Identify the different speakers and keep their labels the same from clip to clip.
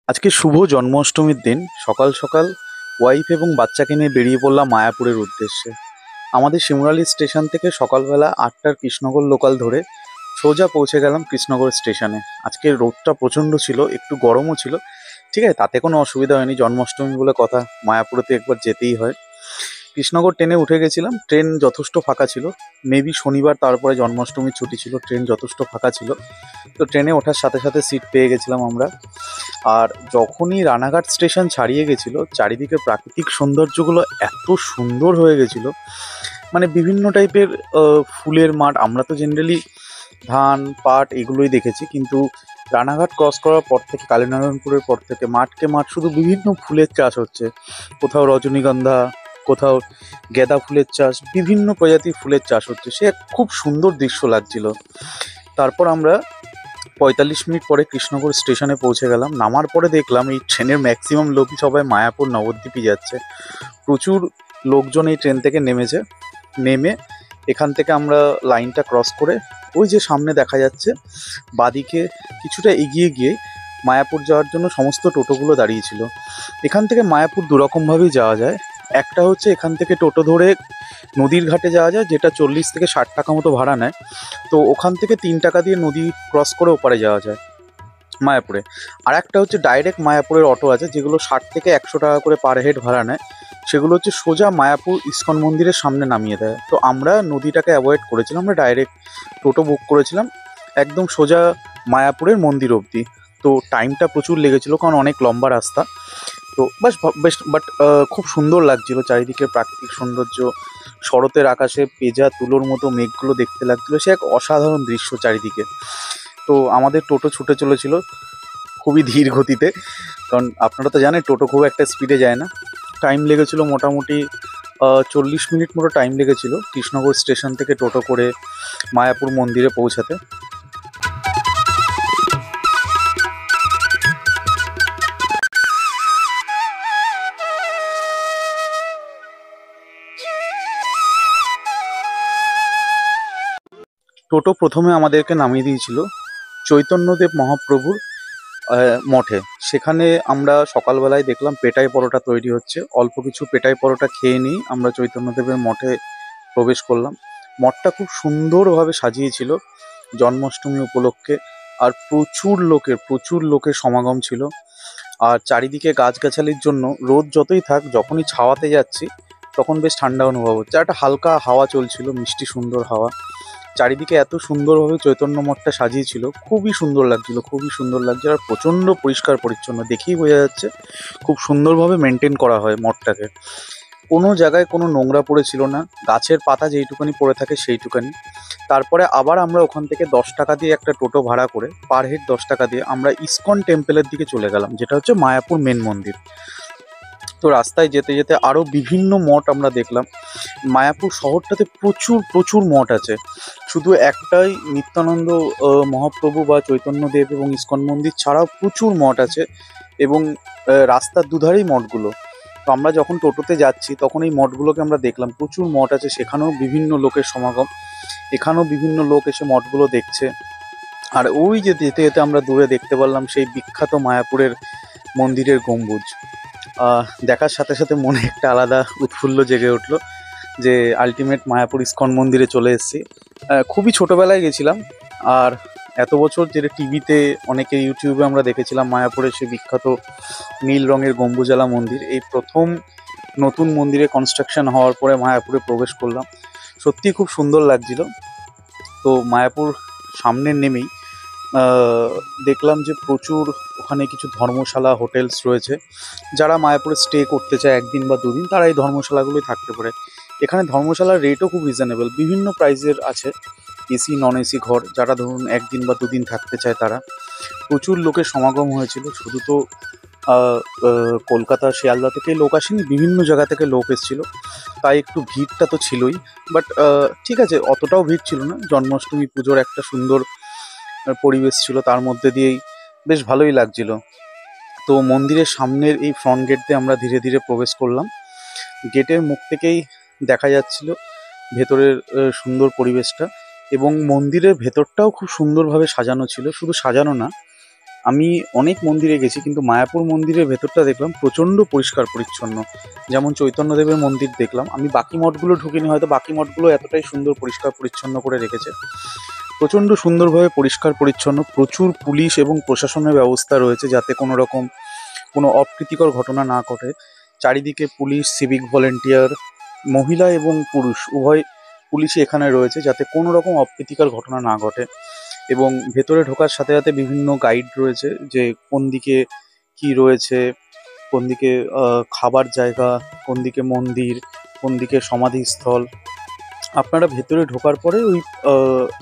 Speaker 1: আজকে শুভ জন্মাষ্টমীর দিন সকাল সকাল ওয়াইফ এবং বাচ্চাকে নিয়ে বেরিয়ে পড়লাম মায়াপুরের উদ্দেশ্যে। আমাদের শিমুরালি স্টেশন থেকে সকালবেলা 8টার কৃষ্ণনগর লোকাল ধরে সোজা পৌঁছে গেলাম কৃষ্ণনগর স্টেশনে। আজকে রোদটা প্রচণ্ড ছিল, একটু গরমও ছিল। ঠিক আছে, তাতে কোনো অসুবিধা হয়নি, জন্মাষ্টমী বলে কথা, মায়াপুরেতে একবার যেতেই হয়। কৃষ্ণনগর ট্রেনে উঠে গেছিলাম, ট্রেন যথেষ্ট ফাঁকা ছিল। মেবি শনিবার, তারপরে জন্মাষ্টমীর ছুটি ছিল, ট্রেন যথেষ্ট ফাঁকা ছিল। তো ট্রেনে ওঠার সাথে সাথে সিট পেয়ে গেছিলাম আমরা। আর যখনই রানাঘাট স্টেশন ছাড়িয়ে গেছিল, চারিদিকে প্রাকৃতিক সৌন্দর্যগুলো এত সুন্দর হয়ে গেছিল, মানে বিভিন্ন টাইপের ফুলের মাঠ। আমরা তো জেনারেলি ধান পাট এগুলোই দেখেছি, কিন্তু রানাঘাট ক্রস করার পর থেকে, কালীনারায়ণপুরের পর থেকে মাঠকে মাঠ শুধু বিভিন্ন ফুলের চাষ হচ্ছে। কোথাও রজনীগন্ধা, কোথাও গেঁদা ফুলের চাষ, বিভিন্ন প্রজাতির ফুলের চাষ হচ্ছে। সে এক খুব সুন্দর দৃশ্য লাগছিল। তারপর আমরা 45 মিনিট পরে কৃষ্ণনগর স্টেশনে পৌঁছে গেলাম। নামার পরে দেখলাম এই ট্রেনের ম্যাক্সিমাম লোকই সবাই মায়াপুর নবদ্বীপই যাচ্ছে। প্রচুর লোকজন এই ট্রেন থেকে নেমেছে। নেমে এখান থেকে আমরা লাইনটা ক্রস করে ওই যে সামনে দেখা যাচ্ছে বাদিকে কিছুটা এগিয়ে গিয়ে মায়াপুর যাওয়ার জন্য সমস্ত টোটোগুলো দাঁড়িয়েছিল। এখান থেকে মায়াপুর দুরকমভাবেই যাওয়া যায়। একটা হচ্ছে এখান থেকে টোটো ধরে নদীর ঘাটে যাওয়া যায়, যেটা 40 থেকে 60 টাকা মতো ভাড়া নেয়। তো ওখান থেকে 3 টাকা দিয়ে নদী ক্রস করে ওপারে যাওয়া যায় মায়াপুরে। আর একটা হচ্ছে ডাইরেক্ট মায়াপুরের অটো আছে, যেগুলো 60 থেকে 100 টাকা করে পার হেড ভাড়া নেয়। সেগুলো হচ্ছে সোজা মায়াপুর ইস্কন মন্দিরের সামনে নামিয়ে দেয়। তো আমরা নদীটাকে অ্যাভয়েড করেছিলাম, আমরা ডাইরেক্ট টোটো বুক করেছিলাম একদম সোজা মায়াপুরের মন্দির অবধি। তো টাইমটা প্রচুর লেগেছিল, কারণ অনেক লম্বা রাস্তা। তো বেশ বাট খুব সুন্দর লাগছিল চারিদিকে প্রাকৃতিক সৌন্দর্য। শরতের আকাশে পেঁজা তুলোর মতো মেঘগুলো দেখতে লাগছিল, সে এক অসাধারণ দৃশ্য চারিদিকে। তো আমাদের টোটো ছুটে চলেছিল খুবই ধীর গতিতে, কারণ আপনারা তো জানেন টোটো খুব একটা স্পিডে যায় না। টাইম লেগেছিল মোটামুটি 40 মিনিট মতো টাইম লেগেছিল কৃষ্ণনগর স্টেশন থেকে টোটো করে মায়াপুর মন্দিরে পৌঁছাতে। টোটো প্রথমে আমাদেরকে নামিয়ে দিয়েছিল চৈতন্যদেব মহাপ্রভুর মঠে। সেখানে আমরা সকালবেলায় দেখলাম পেটাই পরোটা তৈরি হচ্ছে। অল্প কিছু পেটাই পরোটা খেয়ে নিই আমরা চৈতন্যদেবের মঠে প্রবেশ করলাম। মঠটা খুব সুন্দরভাবে সাজিয়েছিল জন্মাষ্টমী উপলক্ষে। আর প্রচুর লোকের সমাগম ছিল। আর চারিদিকে গাছগাছালির জন্য রোদ যতই থাক, যখনই ছাওয়াতে যাচ্ছি তখন বেশ ঠান্ডা অনুভব হচ্ছে। একটা হালকা হাওয়া চলছিল, মিষ্টি সুন্দর হাওয়া। চারিদিকে এত সুন্দরভাবে চৈতন্য মঠটা সাজিয়েছিল, খুবই সুন্দর লাগছিল, খুবই সুন্দর লাগছে। আর প্রচণ্ড পরিষ্কার পরিচ্ছন্ন, দেখেই বোঝা যাচ্ছে খুব সুন্দরভাবে মেনটেন করা হয় মঠটাকে। কোনো জায়গায় কোনো নোংরা পড়েছিল না, গাছের পাতা যেইটুকানি পড়ে থাকে সেইটুকানি। তারপরে আবার আমরা ওখান থেকে 10 টাকা দিয়ে একটা টোটো ভাড়া করে, পার হেড 10 টাকা দিয়ে আমরা ইসকন টেম্পলের দিকে চলে গেলাম, যেটা হচ্ছে মায়াপুর মেন মন্দির। তো রাস্তায় যেতে যেতে আরও বিভিন্ন মঠ আমরা দেখলাম। মায়াপুর শহরটাতে প্রচুর প্রচুর মঠ আছে। শুধু একটাই নিত্যানন্দ মহাপ্রভু বা চৈতন্যদেব এবং ইসকন মন্দির ছাড়াও প্রচুর মঠ আছে, এবং রাস্তার দুধারেই মঠগুলো। তো আমরা যখন টোটোতে যাচ্ছি তখন এই মঠগুলোকে আমরা দেখলাম, প্রচুর মঠ আছে, সেখানেও বিভিন্ন লোকের সমাগম। এখানেও বিভিন্ন লোক এসে মঠগুলো দেখছে। আর ওই যে যেতে যেতে আমরা দূরে দেখতে পারলাম সেই বিখ্যাত মায়াপুরের মন্দিরের গম্বুজ। দেখার সাথে সাথে মনে একটা আলাদা উৎফুল্ল জেগে উঠলো যে আলটিমেট মায়াপুর ইস্কন মন্দিরে চলে এসেছি। খুবই ছোটোবেলায় গেছিলাম। আর এত বছর যেটা টিভিতে অনেকে ইউটিউবে আমরা দেখেছিলাম মায়াপুরের সে বিখ্যাত নীল রঙের গম্বুজওয়ালা মন্দির, এই প্রথম নতুন মন্দিরে কনস্ট্রাকশন হওয়ার পরে মায়াপুরে প্রবেশ করলাম। সত্যিই খুব সুন্দর লাগছিল। তো মায়াপুর সামনে নেমেই দেখলাম যে প্রচুর ওখানে কিছু ধর্মশালা হোটেলস রয়েছে। যারা মায়াপুরে স্টে করতে চায় 1 দিন বা 2 দিন, তারা এই ধর্মশালাগুলোই থাকতে পারে। এখানে ধর্মশালার রেটও খুব রিজনেবল, বিভিন্ন প্রাইসের আছে। এসি নন এসি ঘর, যারা ধরুন 1 দিন বা 2 দিন থাকতে চায় তারা। প্রচুর লোকের সমাগম হয়েছিল। শুধু তো কলকাতা শিয়ালদা থেকে লোক আসেনি, বিভিন্ন জায়গা থেকে লোক এসেছিল, তাই একটু ভিড়টা তো ছিলই। বাট ঠিক আছে, অতটাও ভিড় ছিল না। জন্মাষ্টমী পুজোর একটা সুন্দর পরিবেশ ছিল, তার মধ্যে দিয়েই বেশ ভালোই লাগছিল। তো মন্দিরের সামনের এই ফ্রন্ট গেট দিয়ে আমরা ধীরে ধীরে প্রবেশ করলাম। গেটের মুখ থেকেই দেখা যাচ্ছিল ভেতরের সুন্দর পরিবেশটা, এবং মন্দিরের ভেতরটাও খুব সুন্দরভাবে সাজানো ছিল। শুধু সাজানো না, আমি অনেক মন্দিরে গেছি, কিন্তু মায়াপুর মন্দিরের ভেতরটা দেখলাম প্রচণ্ড পরিষ্কার পরিচ্ছন্ন। যেমন চৈতন্যদেবের মন্দির দেখলাম, আমি বাকি মঠগুলো ঢুকিনি, হয়তো বাকি মঠগুলো এতটাই সুন্দর পরিষ্কার পরিচ্ছন্ন করে রেখেছে। প্রচণ্ড সুন্দরভাবে পরিষ্কার পরিচ্ছন্ন, প্রচুর পুলিশ এবং প্রশাসনের ব্যবস্থা রয়েছে যাতে কোনো রকম কোনো অপ্রীতিকর ঘটনা না ঘটে। চারিদিকে পুলিশ, সিভিক ভলেন্টিয়ার, মহিলা এবং পুরুষ উভয় পুলিশই এখানে রয়েছে যাতে কোনো রকম অপ্রীতিকর ঘটনা না ঘটে। এবং ভেতরে ঢোকার সাথে সাথে বিভিন্ন গাইড রয়েছে যে কোন দিকে কি রয়েছে, কোন দিকে খাবার জায়গা, কোন দিকে মন্দির, কোন দিকে সমাধিস্থল। আপনারা ভেতরে ঢোকার পরে ওই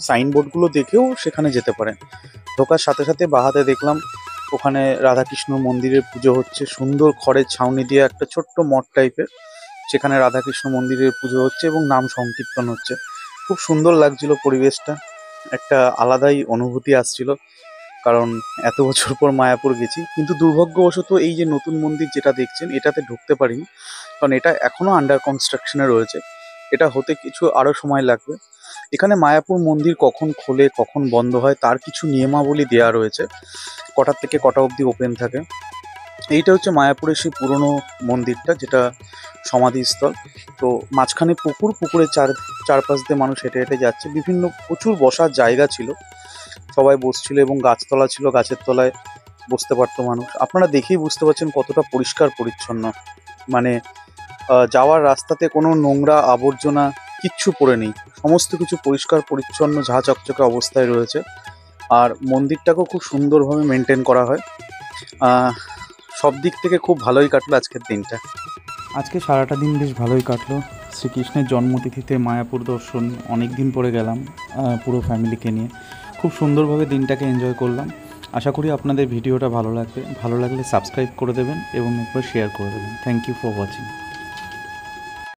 Speaker 1: সাইনবোর্ডগুলো দেখেও সেখানে যেতে পারেন। ঢোকার সাথে সাথে বাহাতে দেখলাম ওখানে রাধাকৃষ্ণ মন্দিরের পুজো হচ্ছে, সুন্দর খড়ের ছাউনি দিয়ে একটা ছোট্ট মঠ টাইপের, সেখানে রাধাকৃষ্ণ মন্দিরের পুজো হচ্ছে এবং নাম সংকীর্তন হচ্ছে। খুব সুন্দর লাগছিল পরিবেশটা, একটা আলাদাই অনুভূতি আসছিল। কারণ এত বছর পর মায়াপুর গেছি, কিন্তু দুর্ভাগ্যবশত এই যে নতুন মন্দির যেটা দেখছেন এটাতে ঢুকতে পারিনি, কারণ এটা এখনও আন্ডার কনস্ট্রাকশনে রয়েছে। এটা হতে কিছু আরও সময় লাগবে। এখানে মায়াপুর মন্দির কখন খোলে কখন বন্ধ হয় তার কিছু নিয়মাবলী দেওয়া রয়েছে, কটার থেকে কটা অবধি ওপেন থাকে। এইটা হচ্ছে মায়াপুরের সেই পুরনো মন্দিরটা, যেটা সমাধিস্থল। তো মাঝখানে পুকুর, পুকুরের চারপাশ দিয়ে মানুষ হেঁটে হেঁটে যাচ্ছে, বিভিন্ন প্রচুর বসার জায়গা ছিল, সবাই বসছিল এবং গাছতলা ছিল, গাছের তলায় বসতে পারতো মানুষ। আপনারা দেখেই বুঝতে পারছেন কতটা পরিষ্কার পরিচ্ছন্ন। মানে যাওয়ার রাস্তাতে কোনো নোংরা আবর্জনা কিচ্ছু পড়ে নেই, সমস্ত কিছু পরিষ্কার পরিচ্ছন্ন ঝাঁ চকচকে অবস্থায় রয়েছে। আর মন্দিরটাকেও খুব সুন্দরভাবে মেনটেন করা হয়। সব দিক থেকে খুব ভালোই কাটলো আজকের দিনটা। আজকে সারাটা দিন বেশ ভালোই কাটলো। শ্রীকৃষ্ণের জন্মতিথিতে মায়াপুর দর্শন অনেক দিন পরে গেলাম পুরো ফ্যামিলিকে নিয়ে। খুব সুন্দরভাবে দিনটাকে এনজয় করলাম। আশা করি আপনাদের ভিডিওটা ভালো লাগবে। ভালো লাগলে সাবস্ক্রাইব করে দেবেন এবং একবার শেয়ার করে দেবেন। Thank you for watching.